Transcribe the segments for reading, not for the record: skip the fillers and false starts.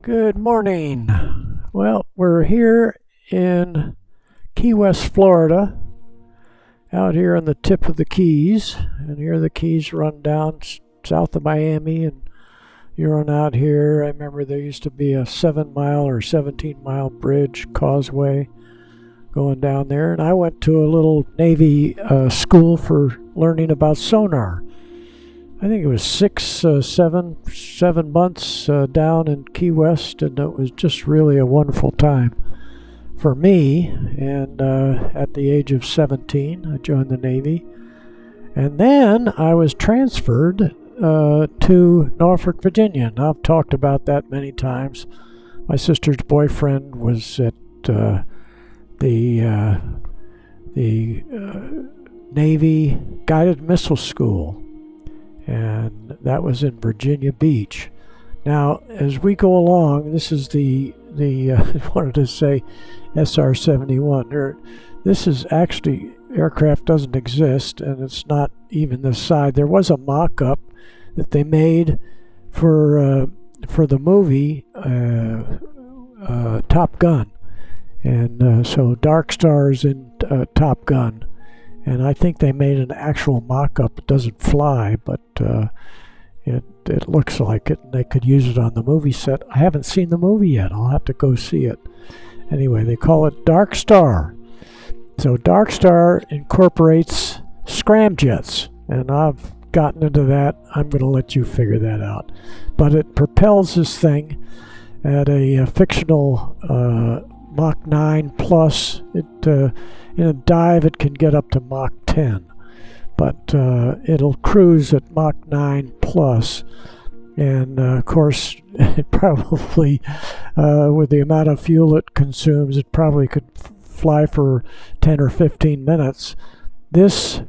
Good morning. Well, we're here in Key West, Florida, out here on the tip of the Keys. And here the Keys run down south of Miami, and you run out here. I remember there used to be a 7-mile or 17-mile bridge causeway going down there. And I went to a little Navy school for learning about sonar. I think it was 7 months down in Key West, and it was just really a wonderful time for me. And at the age of 17, I joined the Navy. And then I was transferred to Norfolk, Virginia. And I've talked about that many times. My sister's boyfriend was at the Navy Guided Missile School, and that was in Virginia Beach. Now, as we go along, this is the I wanted to say SR-71. This is actually, aircraft doesn't exist, and it's not even this side. There was a mock-up that they made for the movie Top Gun, and so Darkstar is in Top Gun. And I think they made an actual mock-up. It doesn't fly, but it looks like it, and they could use it on the movie set. I haven't seen the movie yet. I'll have to go see it. Anyway, they call it Darkstar. So Darkstar incorporates scramjets, and I've gotten into that. I'm going to let you figure that out. But it propels this thing at a fictional Mach 9 plus. In a dive, it can get up to Mach 10, but it'll cruise at Mach 9 plus. And of course, it probably, with the amount of fuel it consumes, it probably could fly for 10 or 15 minutes. This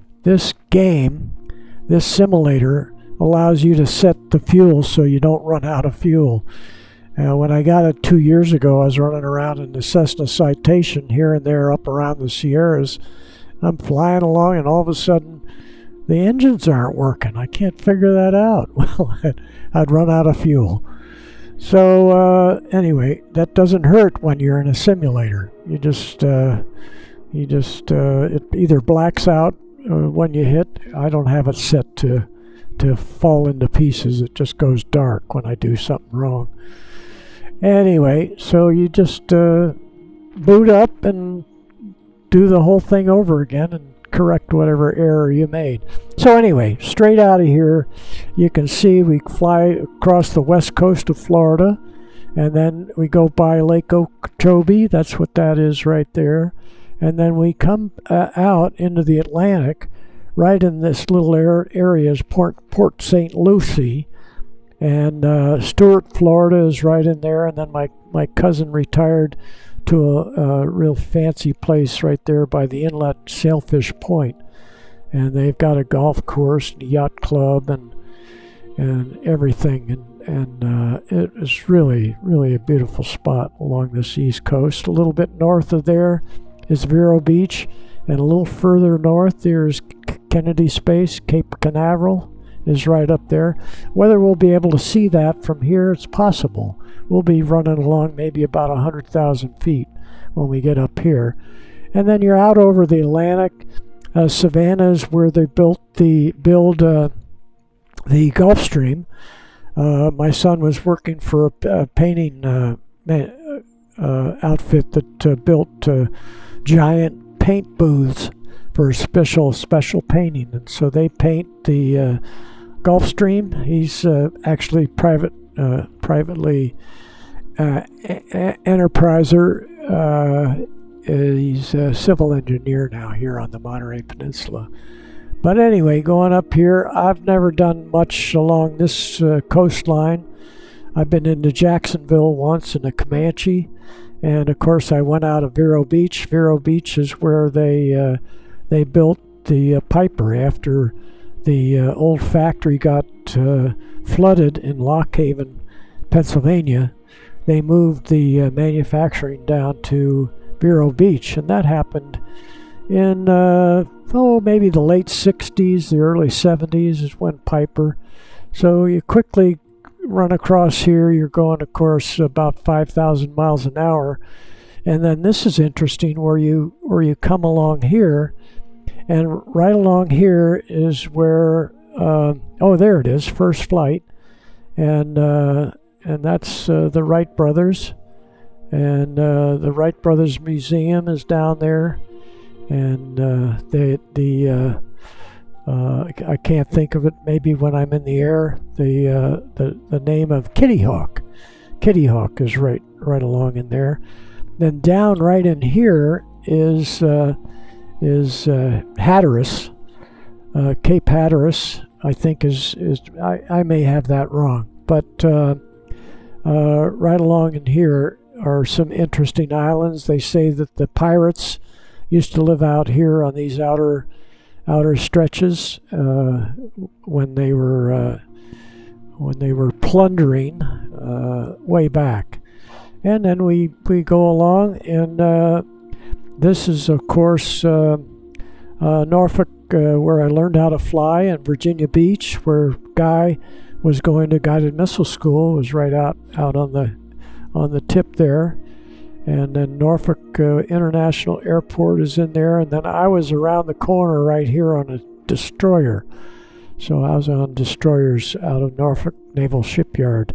game, this simulator, allows you to set the fuel so you don't run out of fuel. When I got it 2 years ago, I was running around in the Cessna Citation here and there up around the Sierras. I'm flying along, and all of a sudden, the engines aren't working. I can't figure that out. Well, I'd run out of fuel. So anyway, that doesn't hurt when you're in a simulator. It either blacks out when you hit. I don't have it set to fall into pieces. It just goes dark when I do something wrong. Anyway, so you just boot up and do the whole thing over again and correct whatever error you made. So anyway, straight out of here, you can see we fly across the west coast of Florida, and then we go by Lake Okeechobee. That's what that is right there. And then we come out into the Atlantic. Right in this little area is Port St. Lucie. And Stuart, Florida is right in there. And then my cousin retired to a real fancy place right there by the inlet, Sailfish Point. And they've got a golf course and a yacht club and everything. And it is really, really a beautiful spot along this east coast. A little bit north of there is Vero Beach. And a little further north there's Kennedy Space, Cape Canaveral is right up there. Whether we'll be able to see that from here, it's possible. We'll be running along maybe about 100,000 feet when we get up here. And then you're out over the Atlantic. Savannah is where they build the Gulfstream. My son was working for a painting outfit that built giant paint booths for special painting, and so they paint the Gulfstream. He's actually privately enterpriser. He's a civil engineer now here on the Monterey Peninsula. But anyway, going up here, I've never done much along this coastline. I've been into Jacksonville once in a Comanche, and of course I went out of Vero Beach. Vero Beach is where they built the Piper after the old factory got flooded in Lock Haven, Pennsylvania. They moved the manufacturing down to Vero Beach, and that happened in maybe the late 60s, the early 70s is when Piper. So you quickly run across here, you're going, of course, about 5,000 miles an hour. And then this is interesting, where you come along here, and right along here is where oh, there it is, first flight, and that's the Wright brothers, and the Wright brothers museum is down there, and I can't think of it. Maybe when I'm in the air, the name of Kitty Hawk is right along in there. Then down right in here is Hatteras, Cape Hatteras, I think is I may have that wrong, but right along in here are some interesting islands. They say that the pirates used to live out here on these outer stretches when they were plundering way back. And then we go along, and this is, of course, Norfolk, where I learned how to fly, and Virginia Beach, where Guy was going to guided missile school, was right out on the tip there. And then Norfolk International Airport is in there, and then I was around the corner right here on a destroyer. So I was on destroyers out of Norfolk Naval Shipyard.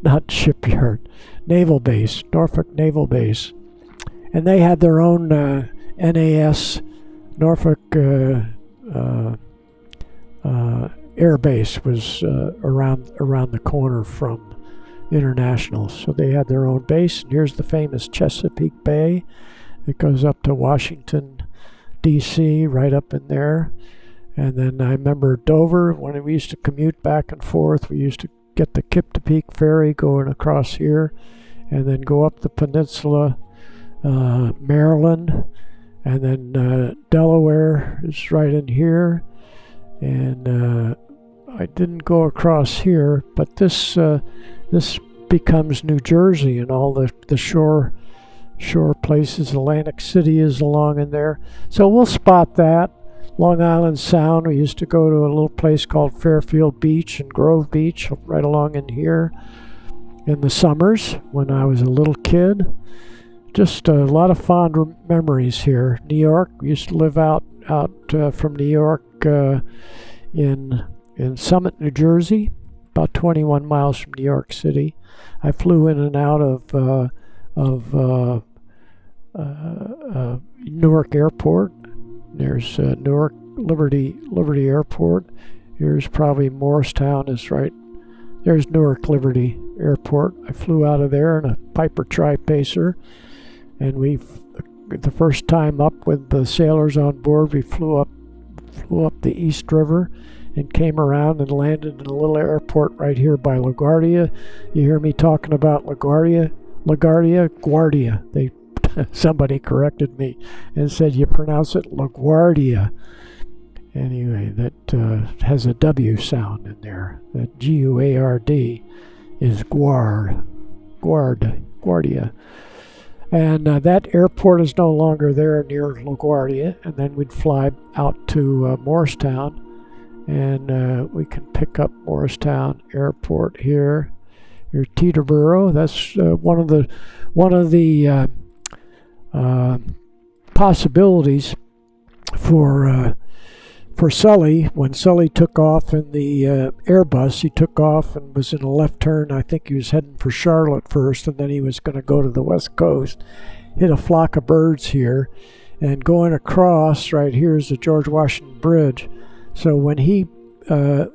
Not shipyard, naval base, Norfolk Naval Base. And they had their own NAS, Norfolk Air Base was around the corner from International. So they had their own base. And here's the famous Chesapeake Bay. It goes up to Washington, D.C., right up in there. And then I remember Dover, when we used to commute back and forth, we used to get the Kip-to-Peak ferry going across here, and then go up the peninsula, Maryland, and then Delaware is right in here. And I didn't go across here, but this becomes New Jersey, and all the shore places. Atlantic City is along in there, so we'll spot that. Long Island Sound, we used to go to a little place called Fairfield Beach and Grove Beach right along in here in the summers when I was a little kid. Just a lot of fond memories here. New York, we used to live out from New York in Summit, New Jersey, about 21 miles from New York City. I flew in and out of Newark Airport. There's Newark Liberty Airport. Here's probably Morristown is right. There's Newark Liberty Airport. I flew out of there in a Piper Tri-Pacer, and the first time up with the sailors on board, we flew up the East River and came around and landed in a little airport right here by LaGuardia. You hear me talking about LaGuardia? Guardia. Somebody corrected me and said you pronounce it LaGuardia. Anyway, that has a W sound in there. That G-U-A-R-D is Guardia. And that airport is no longer there near LaGuardia. And then we'd fly out to Morristown, and we can pick up Morristown Airport here. Here's Teterboro. That's one of the possibilities for Sully. When Sully took off in the Airbus, he took off and was in a left turn. I think he was heading for Charlotte first, and then he was going to go to the West Coast, hit a flock of birds here, and going across right here is the George Washington Bridge. So when he took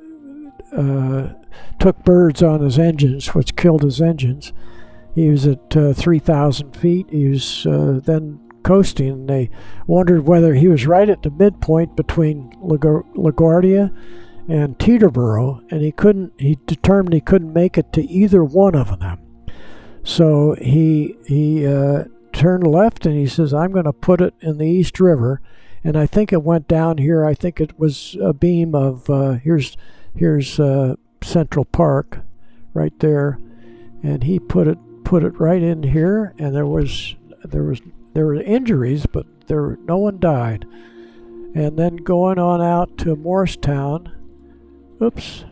birds on his engines, which killed his engines, he was at 3,000 feet. He was then coasting, and they wondered whether he was right at the midpoint between LaGuardia and Teterboro, and he determined he couldn't make it to either one of them. So he turned left, and he says, I'm going to put it in the East River. And I think it went down here. I think it was a beam of here's Central Park right there, and he put it right in here, and there were injuries, but no one died. And then going on out to Morristown, oops,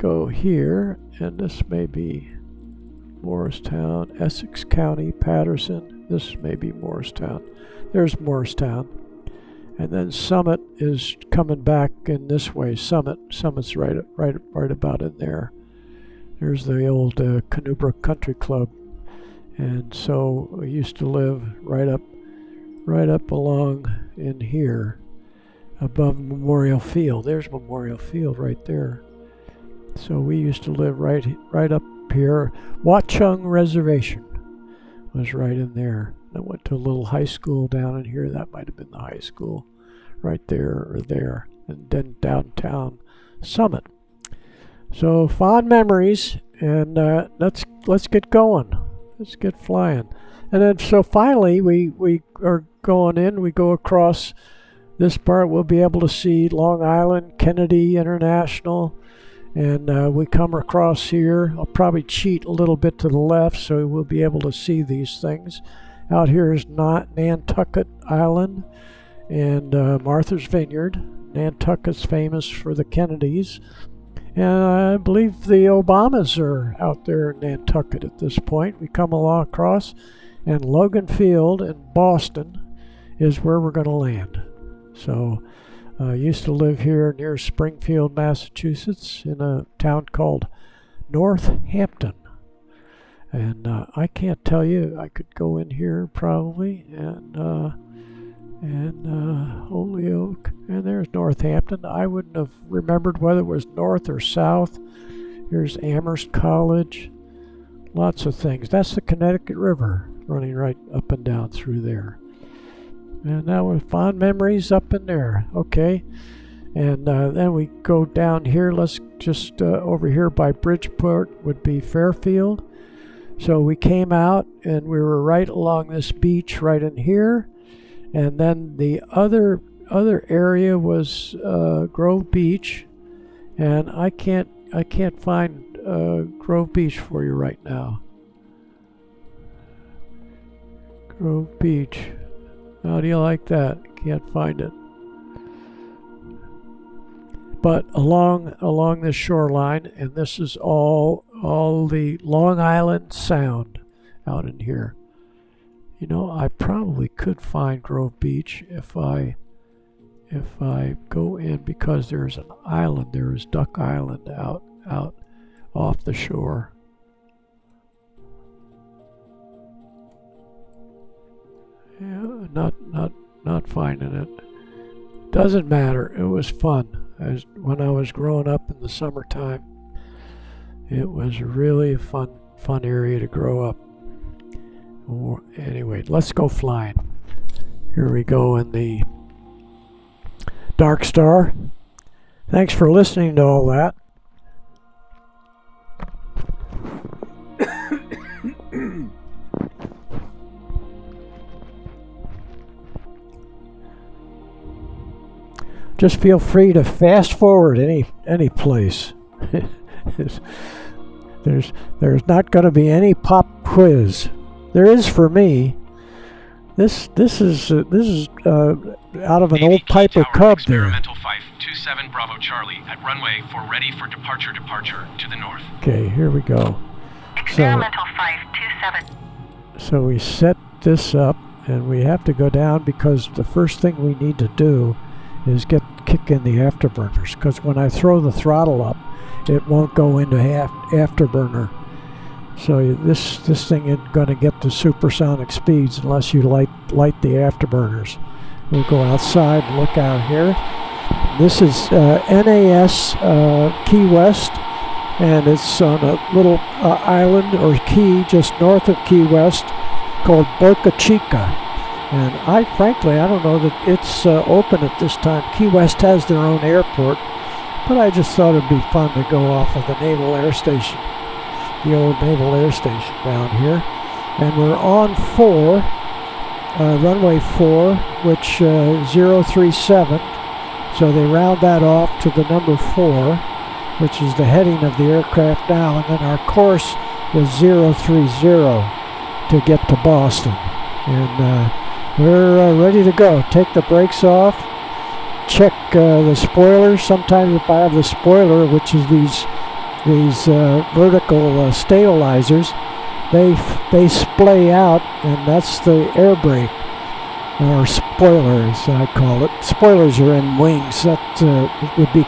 go here, and this may be Morristown, Essex County, Patterson. This may be Morristown. There's Morristown. And then Summit is coming back in this way. Summit's right about in there. There's the old Canubra Country Club. And so we used to live right up along in here above Memorial Field. There's Memorial Field right there. So we used to live right up here. Watchung Reservation was right in there. I went to a little high school down in here. That might have been the high school right there or there. And then downtown Summit. So fond memories, and let's get going. Let's get flying. And then so finally we are going in. We go across this part. We'll be able to see Long Island, Kennedy International. And we come across here. I'll probably cheat a little bit to the left so we'll be able to see these things. Out here is Nantucket Island and Martha's Vineyard. Nantucket's famous for the Kennedys. And I believe the Obamas are out there in Nantucket at this point. We come along across, and Logan Field in Boston is where we're going to land. So I used to live here near Springfield, Massachusetts, in a town called Northampton. And I can't tell you, I could go in here probably, and Holyoke, and there's Northampton. I wouldn't have remembered whether it was north or south. Here's Amherst College. Lots of things. That's the Connecticut River running right up and down through there. And now we're fond memories up in there. Okay. And then we go down here. Let's just over here by Bridgeport would be Fairfield. So we came out and we were right along this beach right in here. And then the other area was Grove Beach. And I can't find Grove Beach for you right now. Grove Beach. How do you like that? Can't find it. But along this shoreline, and this is all the Long Island Sound out in here. You know, I probably could find Grove Beach if I go in, because there's an island. There is Duck Island out off the shore. Yeah, not finding it. Doesn't matter. It was fun. When I was growing up in the summertime, it was really a fun area to grow up. Anyway, let's go flying. Here we go in the Darkstar. Thanks for listening to all that. Just feel free to fast forward any place. There's not going to be any pop quiz. There is for me. This is out of an old Piper Cub there. Experimental 527 Bravo Charlie at runway for ready for departure to the north. Okay, here we go. Experimental 527. So we set this up, and we have to go down because the first thing we need to do is kick in the afterburners, because when I throw the throttle up, it won't go into afterburner. So this thing isn't going to get to supersonic speeds unless you light the afterburners. We'll go outside and look out here. This is NAS Key West, and it's on a little island or key just north of Key West called Boca Chica. And I don't know that it's open at this time. Key West has their own airport, but I just thought it'd be fun to go off of the Naval Air Station, the old Naval Air Station down here. And we're on runway 4, which 037. So they round that off to the number 4, which is the heading of the aircraft now. And then our course is 030 to get to Boston. And we're ready to go. Take the brakes off. Check the spoilers. Sometimes if I have the spoiler, which is these vertical stabilizers, they splay out, and that's the air brake, or spoilers I call it. Spoilers are in wings. That it would be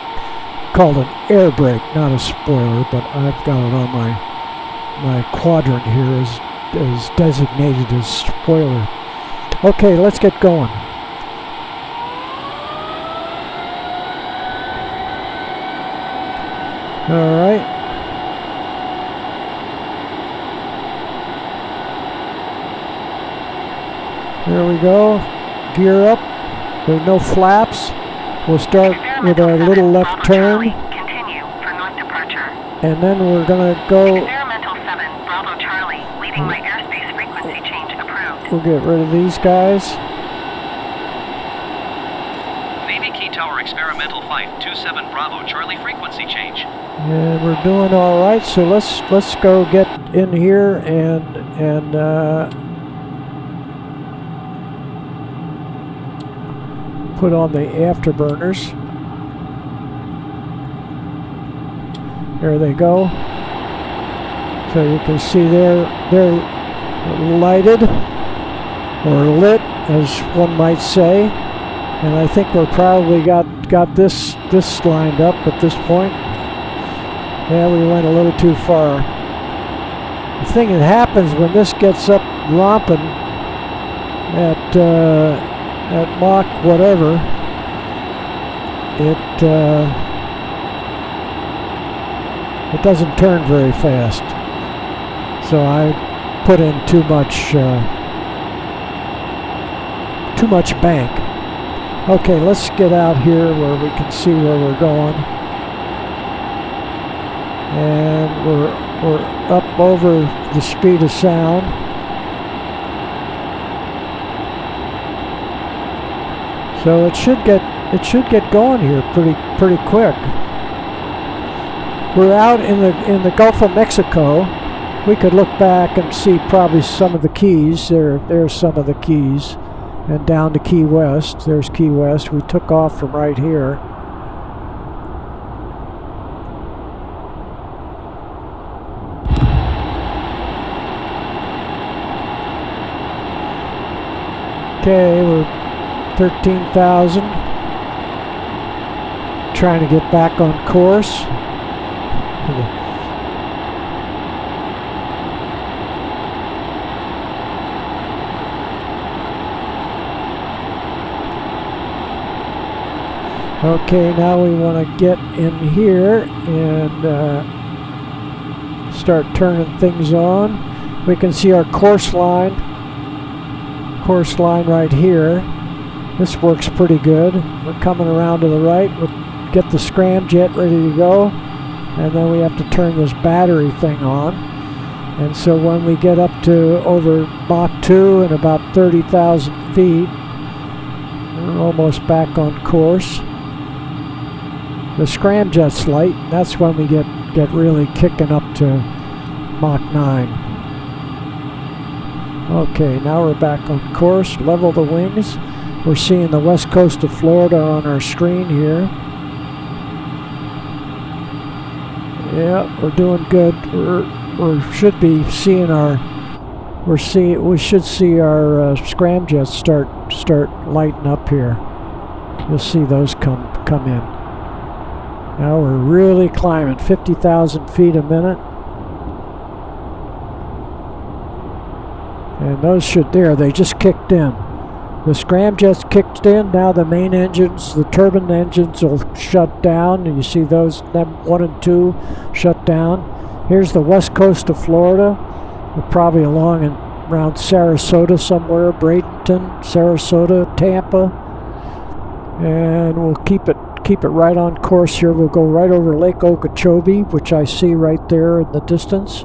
called an air brake, not a spoiler, but I've got it on my quadrant here as designated as spoiler. Okay, let's get going. All right. There we go. Gear up. There's no flaps. We'll start with a little left turn. Continue for north departure. And then we're going to go. Experimental 7, Bravo Charlie, leading my airspace frequency change approved. We'll get rid of these guys. Navy Key Tower Experimental Flight 27 Bravo Charlie frequency change. And we're doing all right. So let's go get in here and put on the afterburners. There they go. So you can see they're lighted, or lit, as one might say. And I think we're probably got this lined up at this point. Yeah, we went a little too far. The thing that happens when this gets up romping at Mach whatever, it doesn't turn very fast. So I put in too much bank. Okay, let's get out here where we can see where we're going. And we're up over the speed of sound. So it should get going here pretty quick. We're out in the Gulf of Mexico. We could look back and see probably some of the keys. There's some of the keys. And down to Key West. There's Key West. We took off from right here. Okay, we're 13,000. Trying to get back on course. Okay, now we want to get in here and start turning things on. We can see our course line right here. This works pretty good. We're coming around to the right. We'll get the scramjet ready to go, and then we have to turn this battery thing on. And so when we get up to over Mach 2 and about 30,000 feet, we're almost back on course. The scramjet's light. That's when we get really kicking up to Mach 9. Okay, now we're back on course. Level the wings. We're seeing the west coast of Florida on our screen here. Yeah, we're doing good. We should be seeing we should see our scramjets start lighting up here. You'll see those come in. Now we're really climbing, 50,000 feet a minute. And those they just kicked in. The scramjets kicked in, now the main engines, the turbine engines will shut down, and you see those, them 1 and 2 shut down. Here's the west coast of Florida. We're probably along around Sarasota somewhere, Bradenton, Sarasota, Tampa. And we'll keep it right on course here. We'll go right over Lake Okeechobee, which I see right there in the distance.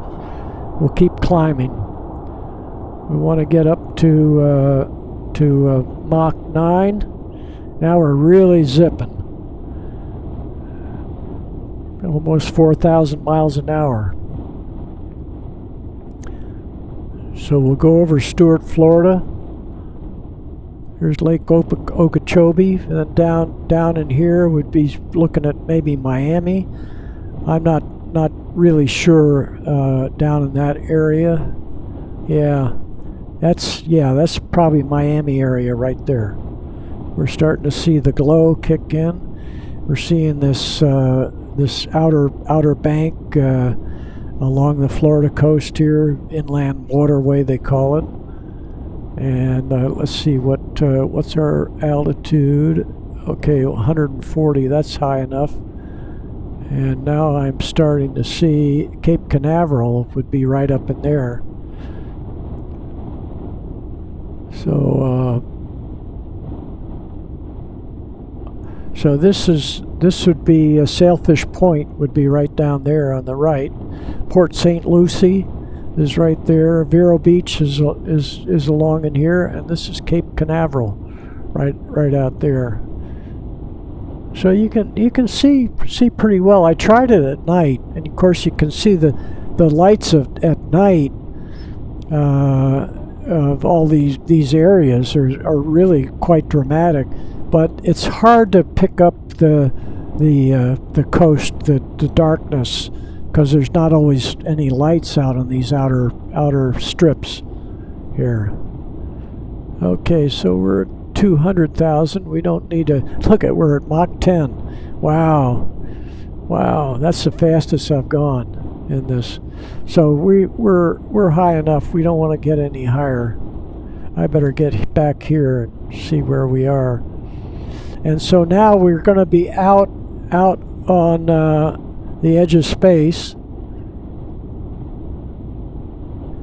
We'll keep climbing. We want to get up to Mach 9. Now we're really zipping. Almost 4,000 miles an hour. So we'll go over Stuart, Florida. Here's Lake Okeechobee, and then down in here would be looking at maybe Miami. I'm not really sure down in that area. Yeah, that's probably Miami area right there. We're starting to see the glow kick in. We're seeing this this outer bank along the Florida coast here, inland waterway they call it. And let's see what's our altitude. Okay, 140. That's high enough. And now I'm starting to see Cape Canaveral would be right up in there. So this would be Sailfish Point would be right down there on the right. Port St. Lucie is right there. Vero Beach is along in here, and this is Cape Canaveral, right out there. So you can see pretty well. I tried it at night, and of course you can see the lights at night of all these areas are really quite dramatic. But it's hard to pick up the coast, the darkness, because there's not always any lights out on these outer strips here. Okay, so we're at 200,000. We don't need to look at. We're at Mach 10. Wow, that's the fastest I've gone in this. So we're high enough. We don't want to get any higher. I better get back here and see where we are. And so now we're going to be out on the edge of space.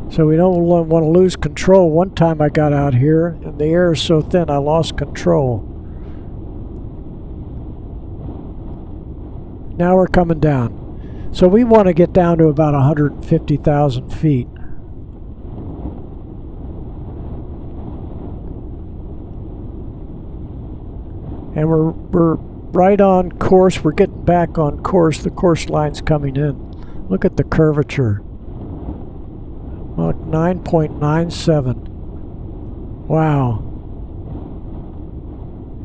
So we don't want to lose control. One time I got out here, and the air is so thin I lost control. Now we're coming down. So we want to get down to about 150,000 feet. And we're right on course. We're getting back on course. The course line's coming in. Look at the curvature. Mach 9.97. Wow.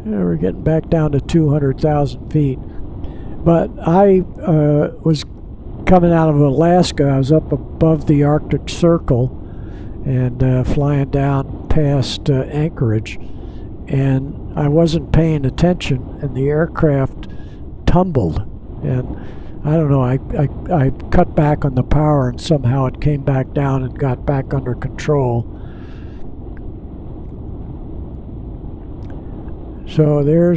Yeah, we're getting back down to 200,000 feet. But I was coming out of Alaska. I was up above the Arctic Circle and flying down past Anchorage. And I wasn't paying attention, and the aircraft tumbled. And I don't know, I cut back on the power, and somehow it came back down and got back under control. So we're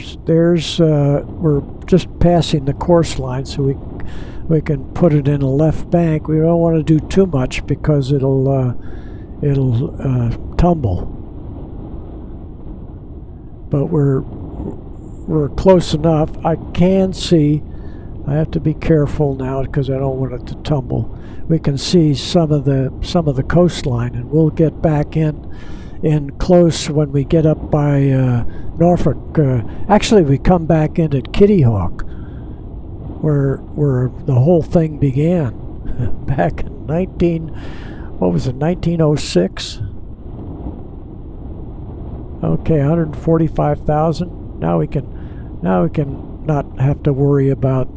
just passing the course line, so we can put it in a left bank. We don't want to do too much because it'll tumble. But we're close enough. I can see. I have to be careful now because I don't want it to tumble. We can see some of the coastline, and we'll get back in close when we get up by Norfolk. Actually, we come back in at Kitty Hawk, where the whole thing began back in 1906. Okay, 145,000. Now we can not have to worry about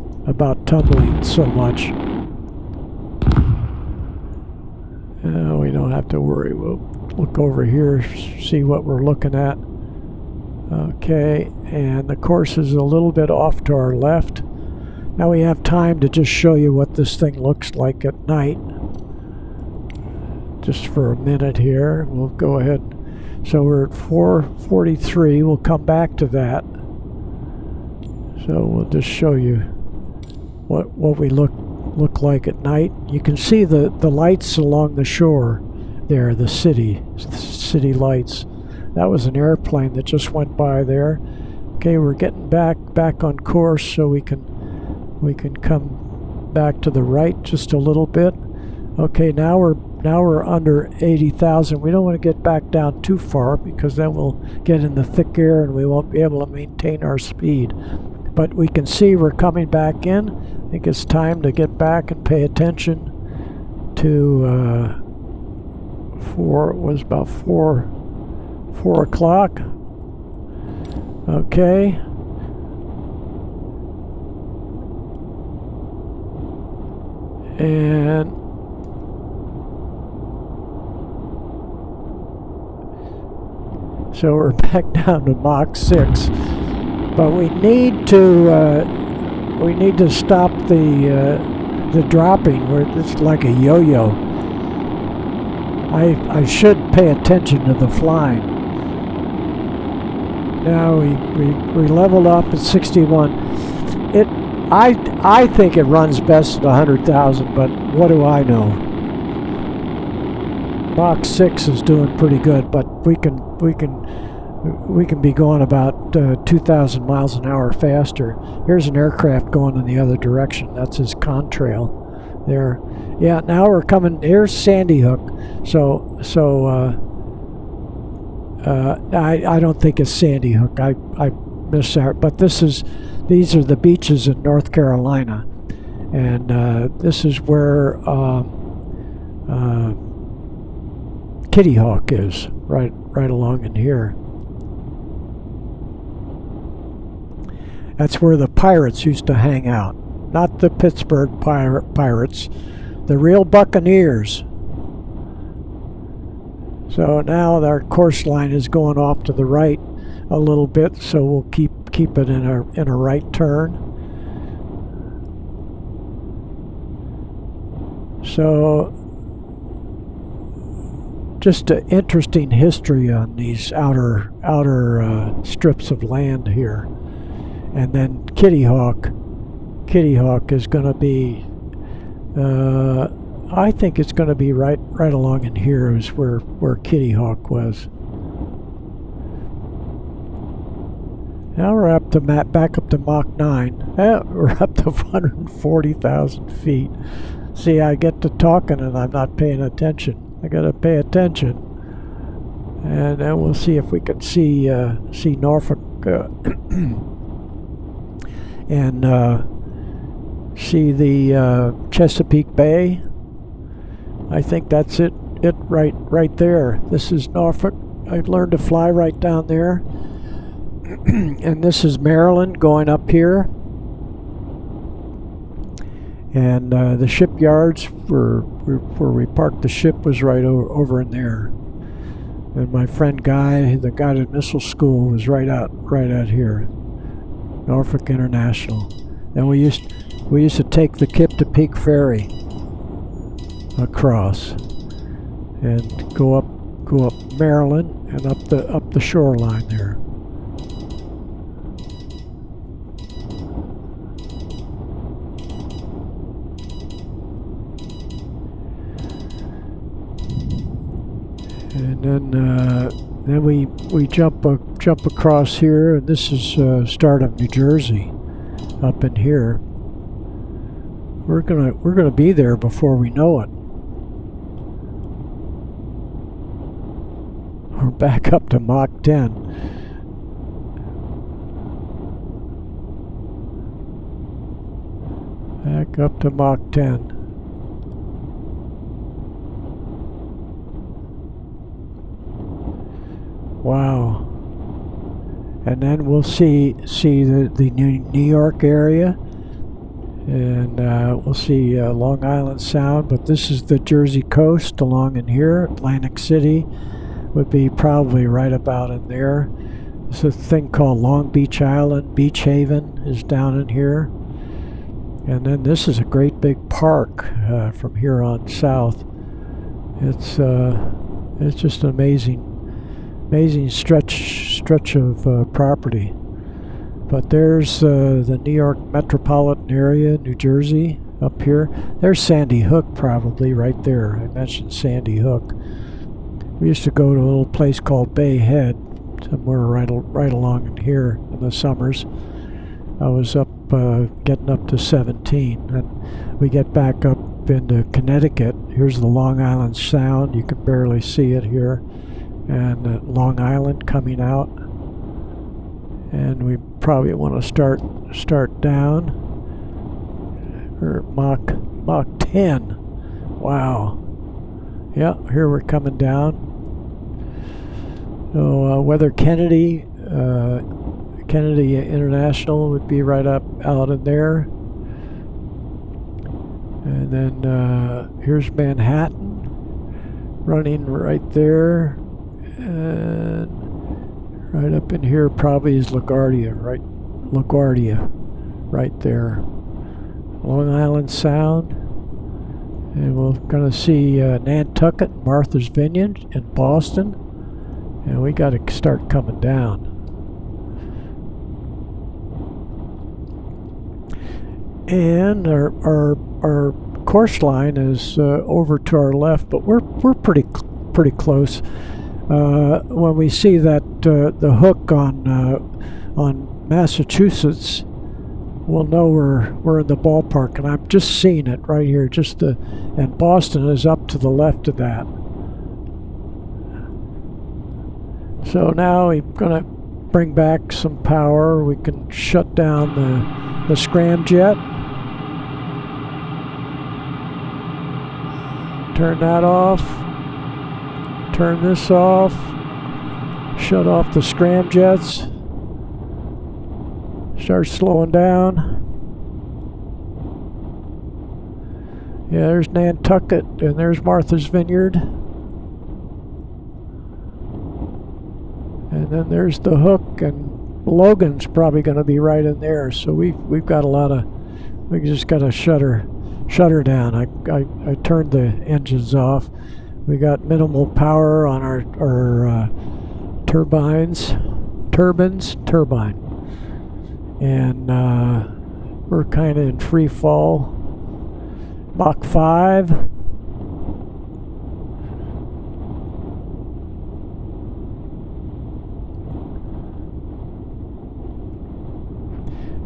tumbling so much. We don't have to worry. We'll look over here, see what we're looking at. Okay, and the course is a little bit off to our left. Now we have time to just show you what this thing looks like at night. Just for a minute here. We'll go ahead. So we're at 443. We'll come back to that. So we'll just show you what we look like at night. You can see the lights along the shore there, the city lights. That was an airplane that just went by there. Okay, we're getting back on course, so we can come back to the right just a little bit. Okay, now we're under 80,000. We don't want to get back down too far because then we'll get in the thick air and we won't be able to maintain our speed. But we can see we're coming back in. I think it's time to get back and pay attention to it was about 4 o'clock. Okay. And so we're back down to Mach 6, but we need to stop the dropping where it's like a yo-yo. I should pay attention to the flying. Now we leveled off at 61. I think it runs best at 100,000, but what do I know? Mach 6 is doing pretty good, but we can be going about 2,000 miles an hour faster. Here's an aircraft going in the other direction. That's his contrail there. Yeah, now we're coming. Here's Sandy Hook. I don't think it's Sandy Hook. I missed that. But these are the beaches in North Carolina, and this is where Kitty Hawk is, right along in here. That's where the pirates used to hang out. Not the Pittsburgh pirates, the real Buccaneers. So now our course line is going off to the right a little bit, so we'll keep it in a right turn. So just an interesting history on these outer strips of land here. And then Kitty Hawk is going to be, I think it's going to be right along in here is where Kitty Hawk was. Now we're up to back up to Mach 9. We're up to 140,000 feet. See, I get to talking and I'm not paying attention. I got to pay attention, and then we'll see if we can see Norfolk and see the Chesapeake Bay. I think that's it right there. This is Norfolk. I learned to fly right down there. And this is Maryland going up here. And the shipyards where we parked the ship was right over in there. And my friend Guy, the guided missile school, was right out here. Norfolk International. And we used to take the Kip to Peak ferry across and go up Maryland and up the shoreline there. And then we jump across here, and this is start of New Jersey, up in here. We're gonna be there before we know it. We're back up to Mach 10. Back up to Mach 10. Wow. And then we'll see the New York area, and we'll see Long Island Sound, but this is the Jersey coast along in here. Atlantic City would be probably right about in there. There's a thing called Long Beach Island. Beach Haven is down in here. And then this is a great big park from here on south. It's just an amazing stretch of property. But there's the New York metropolitan area, New Jersey, up here. There's Sandy Hook, probably right there. I mentioned Sandy Hook. We used to go to a little place called Bay Head, somewhere right along in here in the summers. I was getting up to 17, and we get back up into Connecticut. Here's the Long Island Sound. You can barely see it here. And Long Island coming out, and we probably want to start down. Or Mach 10. Wow. Yeah, here we're coming down. So whether Kennedy International would be right out in there, And then here's Manhattan running right there. And right up in here probably is LaGuardia, right there. Long Island Sound. And we're going to see Nantucket, Martha's Vineyard in Boston. And we got to start coming down. And our course line is over to our left, but we're pretty close. When we see that the hook on Massachusetts, we'll know we're in the ballpark, and I'm just seeing it right here. And Boston is up to the left of that. So now we're gonna bring back some power. We can shut down the scramjet. Turn that off. Turn this off. Shut off the scramjets. Start slowing down. Yeah, there's Nantucket and there's Martha's Vineyard. And then there's the hook, and Logan's probably going to be right in there. So we've got a lot of. We just got to shut her down. I turned the engines off. We got minimal power on our turbine. And we're kind of in free fall. Mach 5.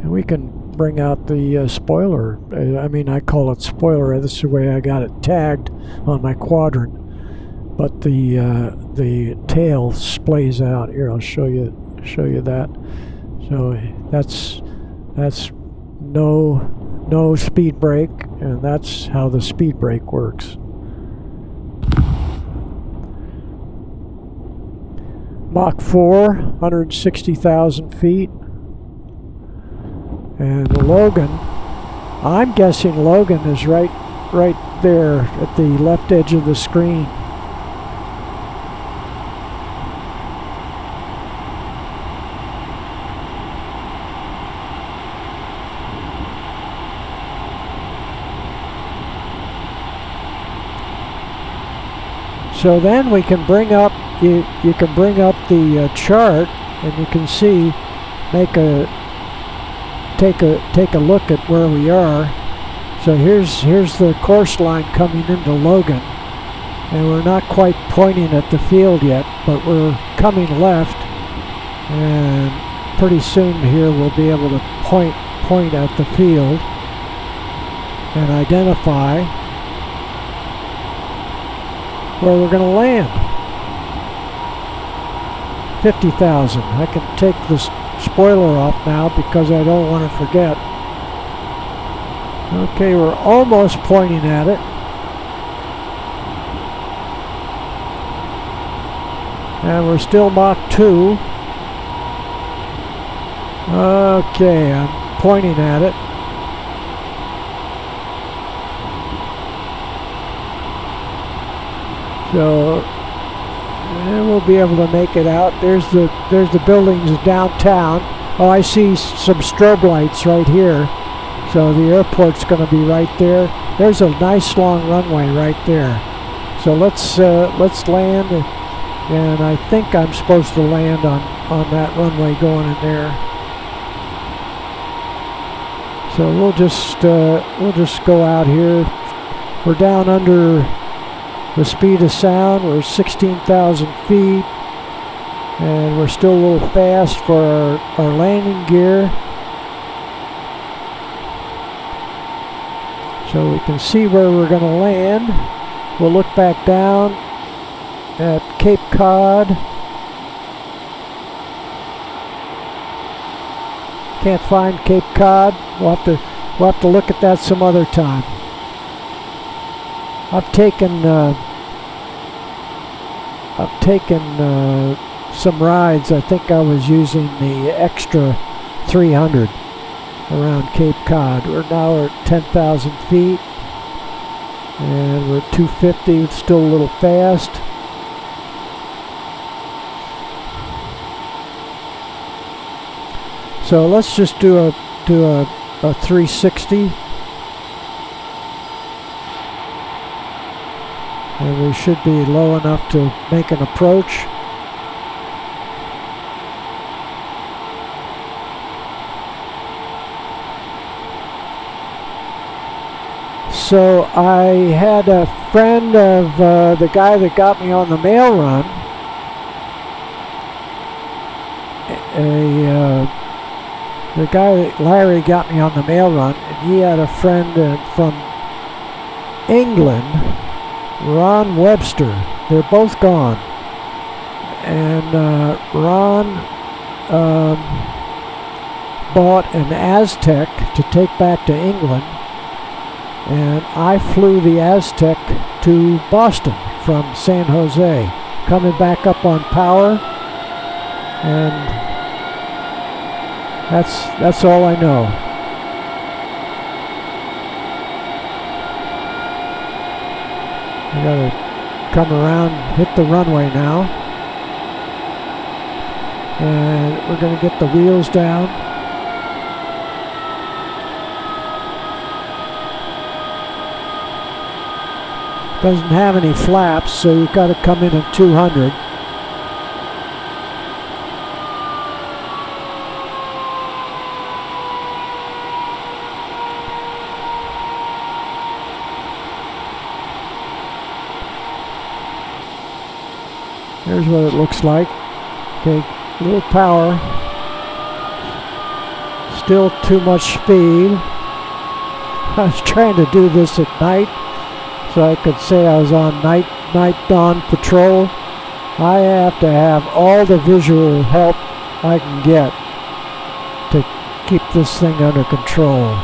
And we can bring out the spoiler. I mean, I call it spoiler. This is the way I got it tagged on my quadrant. But the tail splays out. Here, I'll show you that. So that's no speed brake, and that's how the speed brake works. Mach 4, 160,000 feet. And Logan, I'm guessing Logan is right there at the left edge of the screen. So then we can bring up, you can bring up the chart, and you can see, take a look at where we are. So here's the course line coming into Logan, and we're not quite pointing at the field yet, but we're coming left, and pretty soon here we'll be able to point at the field and identify where we're going to land. 50,000. I can take this spoiler off now because I don't want to forget. Okay, we're almost pointing at it. And we're still Mach 2. Okay, I'm pointing at it. So and we'll be able to make it out. There's the buildings downtown. Oh, I see some strobe lights right here. So the airport's going to be right there. There's a nice long runway right there. So let's land, and I think I'm supposed to land on that runway going in there. So we'll just go out here. We're down under the speed of sound. We're 16,000 feet, and we're still a little fast for our landing gear. So we can see where we're going to land. We'll look back down at Cape Cod. Can't find Cape Cod. We'll have to look at that some other time. I've taken some rides. I think I was using the extra 300 around Cape Cod. We're now at 10,000 feet. And we're at 250, it's still a little fast. So let's just do a 360. And we should be low enough to make an approach. So I had a friend of the guy that got me on the mail run. The guy that Larry got me on the mail run, and he had a friend from England, Ron Webster. They're both gone. And Ron bought an Aztec to take back to England. And I flew the Aztec to Boston from San Jose, coming back up on power, and that's all I know. I gotta come around, hit the runway now, and we're gonna get the wheels down. Doesn't have any flaps, so you've got to come in at 200. Here's what it looks like. Okay, a little power. Still too much speed. I was trying to do this at night, so I could say I was on night dawn patrol. I have to have all the visual help I can get to keep this thing under control.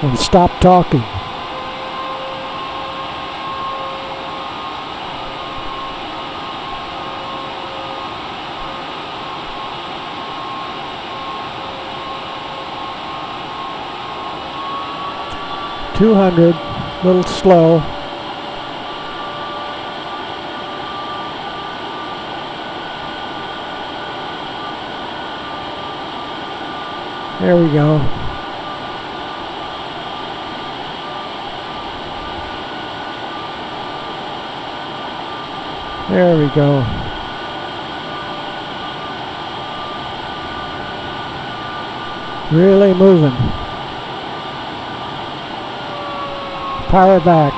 And stop talking. $200, a little slow. There we go. There we go. Really moving. Power back.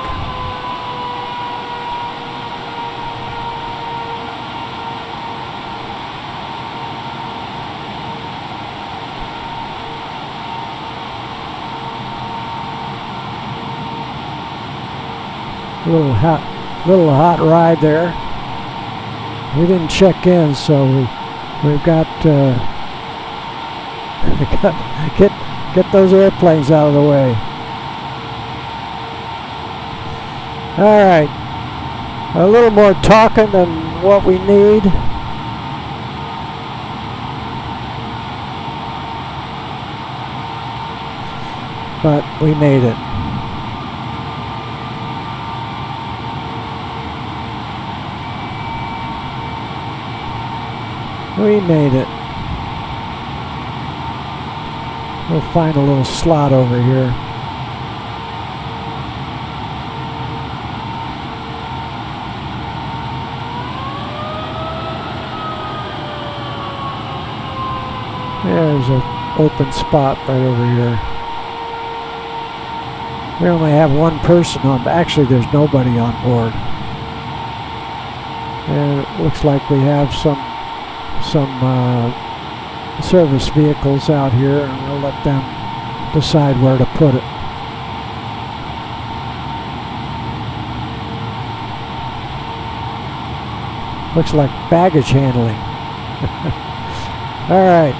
Little hot ride there. We didn't check in, so we've got get those airplanes out of the way. All right, a little more talking than what we need. But we made it. We made it. We'll find a little slot over here. There's an open spot right over here. We only have one person on, actually there's nobody on board. And it looks like we have some service vehicles out here, and we'll let them decide where to put it. Looks like baggage handling. All right.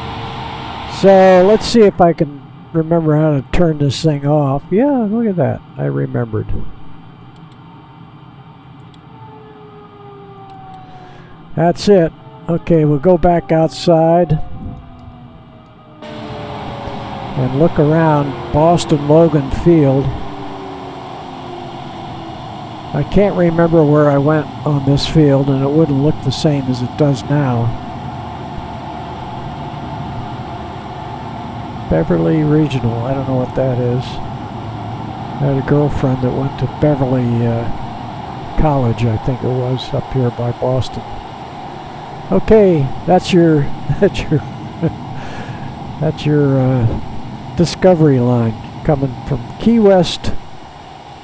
So let's see if I can remember how to turn this thing off. Yeah, look at that. I remembered. That's it. Okay, we'll go back outside. and look around Boston Logan Field. I can't remember where I went on this field, and it wouldn't look the same as it does now. Beverly Regional, I don't know what that is. I had a girlfriend that went to Beverly College, I think it was, up here by Boston. Okay, that's your that's your discovery line coming from Key West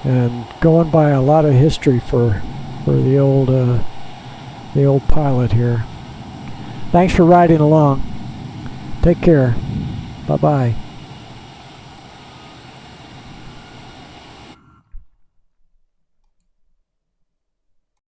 and going by a lot of history for the old pilot here. Thanks for riding along. Take care. Bye-bye.